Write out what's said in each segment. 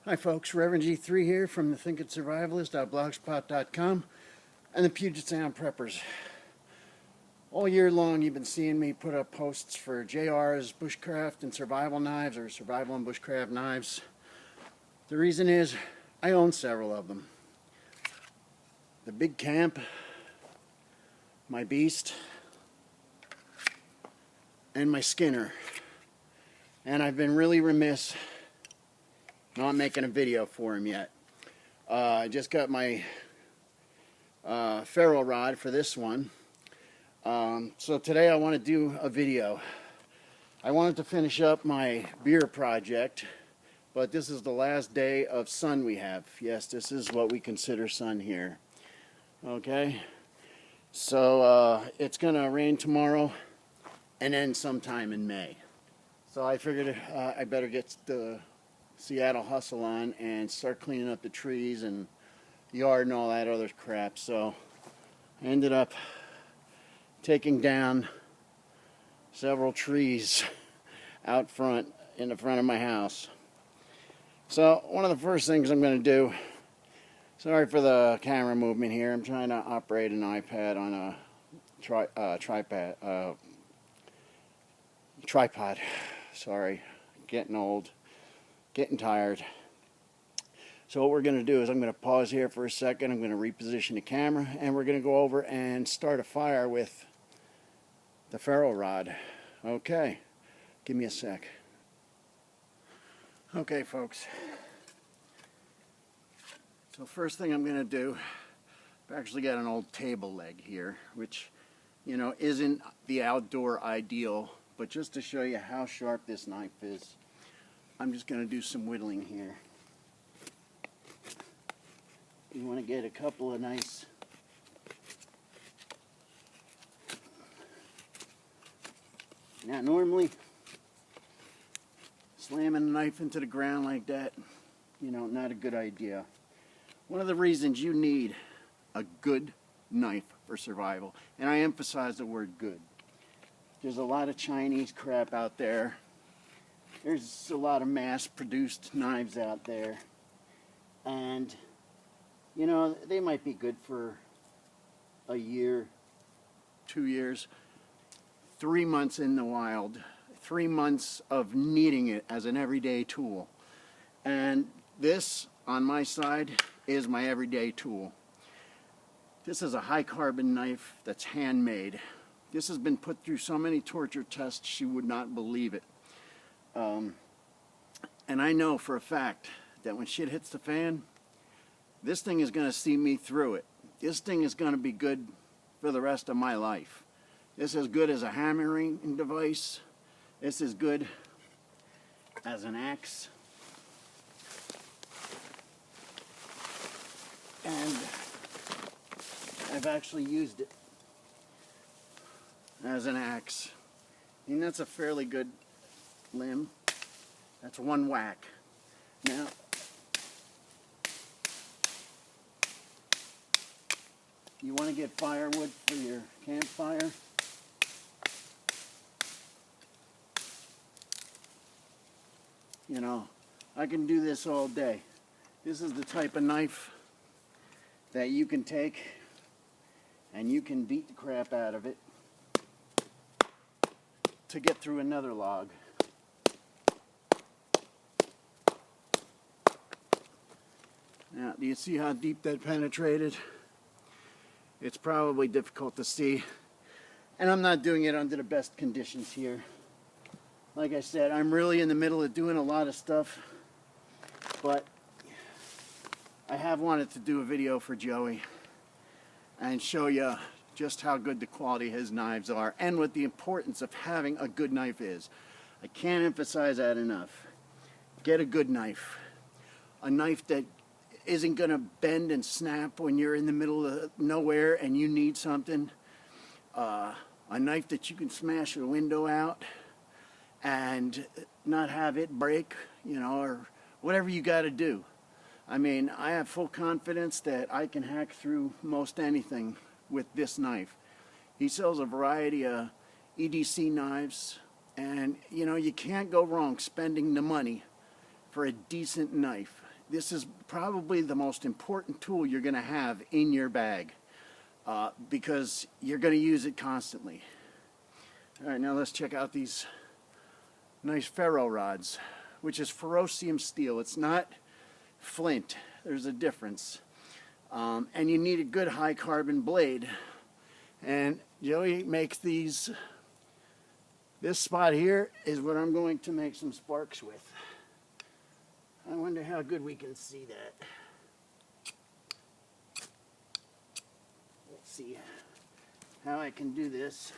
Hi folks, Reverend G3 here from the Thinking Survivalist.blogspot.com and the Puget Sound Preppers. All year long you've been seeing me put up posts for JRS, Bushcraft, and survival knives, or survival and bushcraft knives. The reason is I own several of them. The Big Camp, my Beast, and my Skinner. And I've been really remiss not making a video for him yet. I just got my ferrule rod for this one. So today I want to do a video. I wanted to finish up my beer project, but this is the last day of sun we have. Yes, this is what we consider sun here. Okay? So it's going to rain tomorrow and then sometime in May. So I figured I better get the Seattle hustle on and start cleaning up the trees and yard and all that other crap. So I ended up taking down several trees out front, in the front of my house. So one of the first things I'm going to do, sorry for the camera movement here, I'm trying to operate an iPad on a tripod. Sorry, getting old. Getting tired. So what we're going to do is I'm going to pause here for a second. I'm going to reposition the camera and we're going to go over and start a fire with the ferrule rod. Okay, give me a sec. Okay folks, so first thing I'm going to do, I've actually got an old table leg here, which, you know, isn't the outdoor ideal, but just to show you how sharp this knife is, I'm just going to do some whittling here. You want to get a couple of nice now normally slamming a knife into the ground like that, you know, not a good idea. One of the reasons you need a good knife for survival, and I emphasize the word good. There's a lot of Chinese crap out there. There's a lot of mass-produced knives out there, and you know, they might be good for a year, 2 years, 3 months in the wild, 3 months of needing it as an everyday tool. And this, on my side, is my everyday tool. This is a high-carbon knife that's handmade. This has been put through so many torture tests you would not believe it. And I know for a fact that when shit hits the fan, this thing is going to see me through it. This thing is going to be good for the rest of my life. This is good as a hammering device. This is good as an axe. And I've actually used it as an axe. And that's a fairly good limb. That's one whack. Now, you want to get firewood for your campfire? You know, I can do this all day. This is the type of knife that you can take and you can beat the crap out of it to get through another log. Now, do you see how deep that penetrated? It's probably difficult to see, and I'm not doing it under the best conditions here. Like I said, I'm really in the middle of doing a lot of stuff, but I have wanted to do a video for Joey and show you just how good the quality of his knives are and what the importance of having a good knife is. I can't emphasize that enough. Get a good knife. A knife that isn't going to bend and snap when you're in the middle of nowhere and you need something. A knife that you can smash a window out and not have it break, you know, or whatever you got to do. I mean, I have full confidence that I can hack through most anything with this knife. He sells a variety of EDC knives, and you know, you can't go wrong spending the money for a decent knife. this is probably the most important tool you're going to have in your bag because you're going to use it constantly. All right, now let's check out these nice ferro rods, which is ferrocium steel. It's not flint. There's a difference. And you need a good high carbon blade. And Joey makes these. This spot here is what I'm going to make some sparks with. I wonder how good we can see that. Let's see how I can do this.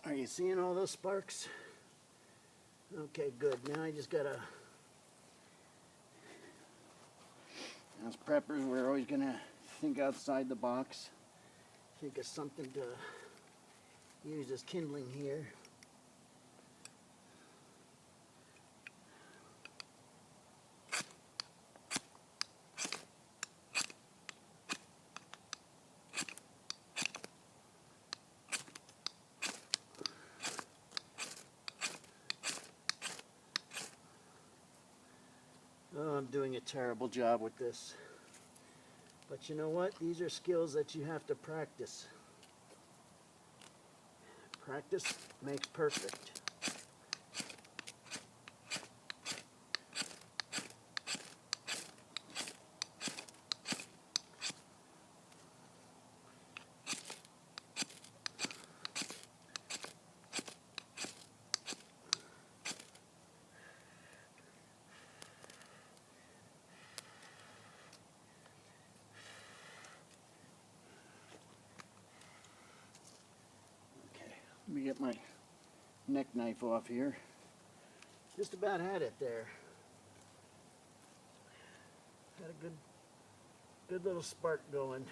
Are you seeing all those sparks? Okay, good. Now I just gotta... As preppers, we're always gonna think outside the box. Think of something to use as kindling here. Oh, I'm doing a terrible job with this. But you know what? These are skills that you have to practice. Practice makes perfect. Let me get my neck knife off here. Just about had it there. Had a good little spark going.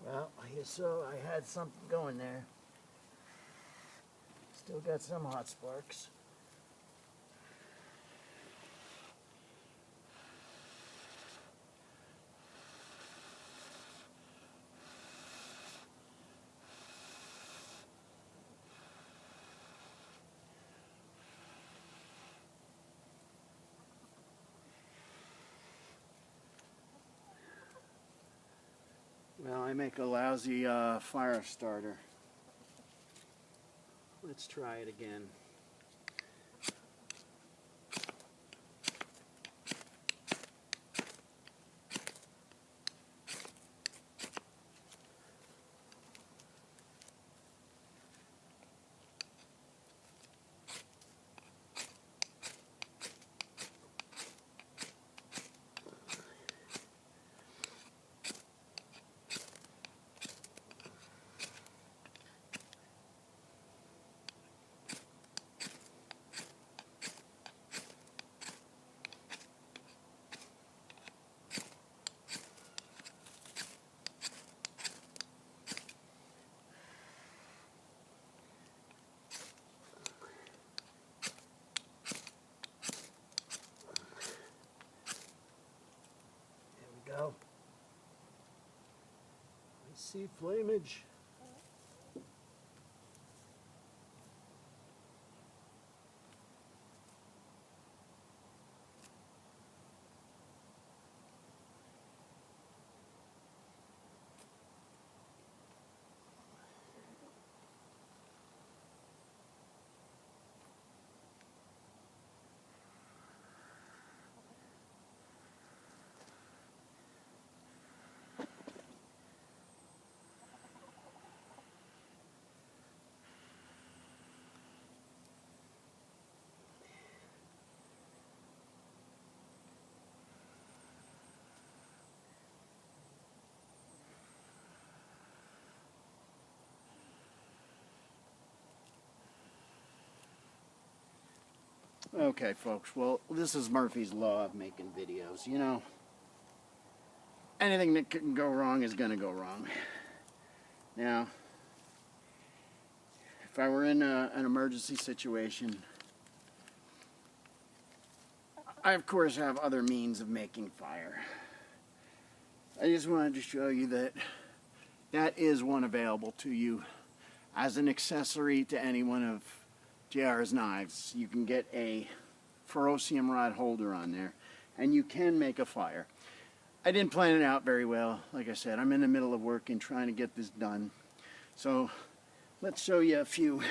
Well, I guess so. I had something going there. Still got some hot sparks. Well, I make a lousy fire starter. Let's try it again. Go. I see flamage. Okay, folks, well, this is Murphy's Law of making videos, you know. Anything that can go wrong is going to go wrong. Now, if I were in an emergency situation, I, of course, have other means of making fire. I just wanted to show you that that is one available to you as an accessory to any one of JR's knives. You can get a ferrocium rod holder on there, and you can make a fire. I didn't plan it out very well. Like I said, I'm in the middle of working, trying to get this done. So let's show you a few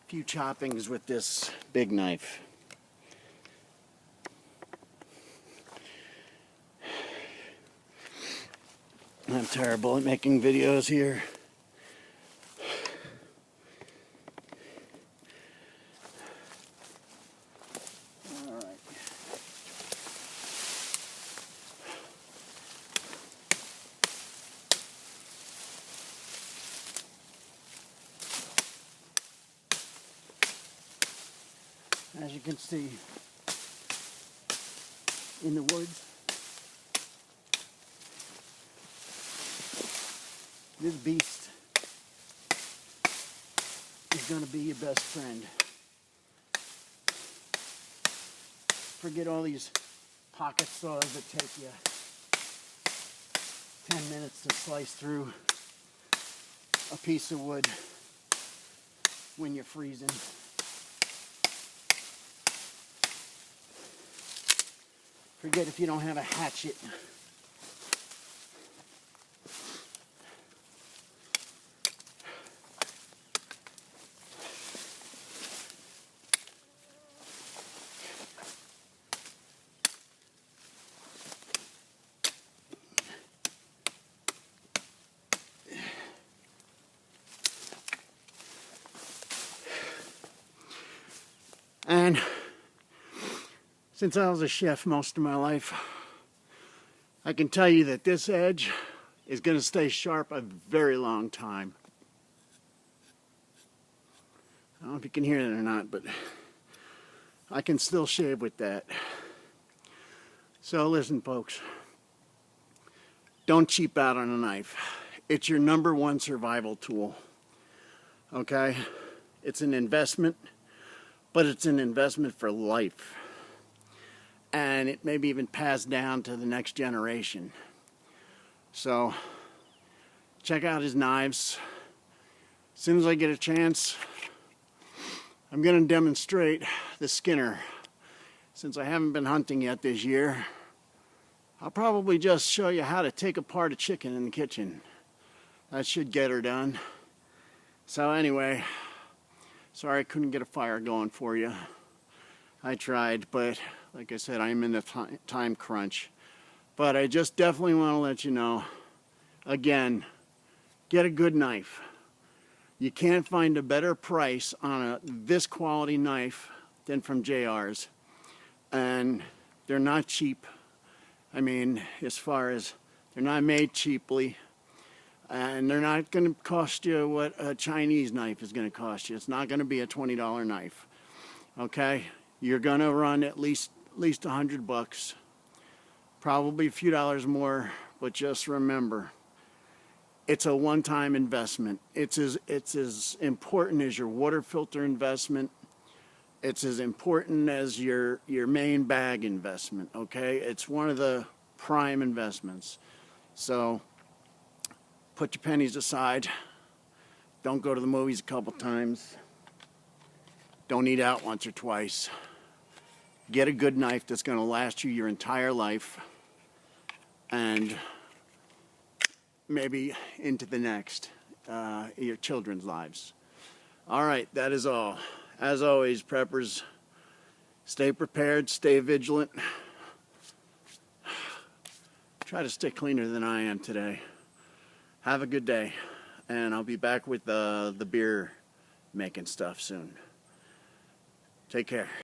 choppings with this big knife. I'm terrible at making videos here. As you can see, in the woods, this beast is going to be your best friend. Forget all these pocket saws that take you 10 minutes to slice through a piece of wood when you're freezing. Forget if you don't have a hatchet. And since I was a chef most of my life, I can tell you that this edge is going to stay sharp a very long time. I don't know if you can hear it or not, but I can still shave with that. So listen, folks, don't cheap out on a knife. It's your #1 survival tool, okay? It's an investment, but it's an investment for life. And it may be even passed down to the next generation. So check out his knives. As soon as I get a chance, I'm going to demonstrate the Skinner. Since I haven't been hunting yet this year, I'll probably just show you how to take apart a chicken in the kitchen. That should get her done. So anyway, sorry I couldn't get a fire going for you. I tried, but like I said, I'm in the time crunch. But I just definitely want to let you know, again, get a good knife. You can't find a better price on this quality knife than from JR's. And they're not cheap. I mean, as far as they're not made cheaply. And they're not going to cost you what a Chinese knife is going to cost you. It's not going to be a $20 knife. Okay? You're going to run at least $100, probably a few dollars more, but just remember, it's a one-time investment. It's as important as your water filter investment. It's as important as your main bag investment, okay? It's one of the prime investments. So put your pennies aside. Don't go to the movies a couple times. Don't eat out once or twice. Get a good knife that's going to last you your entire life and maybe into the next, your children's lives. All right, that is all. As always, preppers, stay prepared, stay vigilant. Try to stay cleaner than I am today. Have a good day, and I'll be back with the beer making stuff soon. Take care.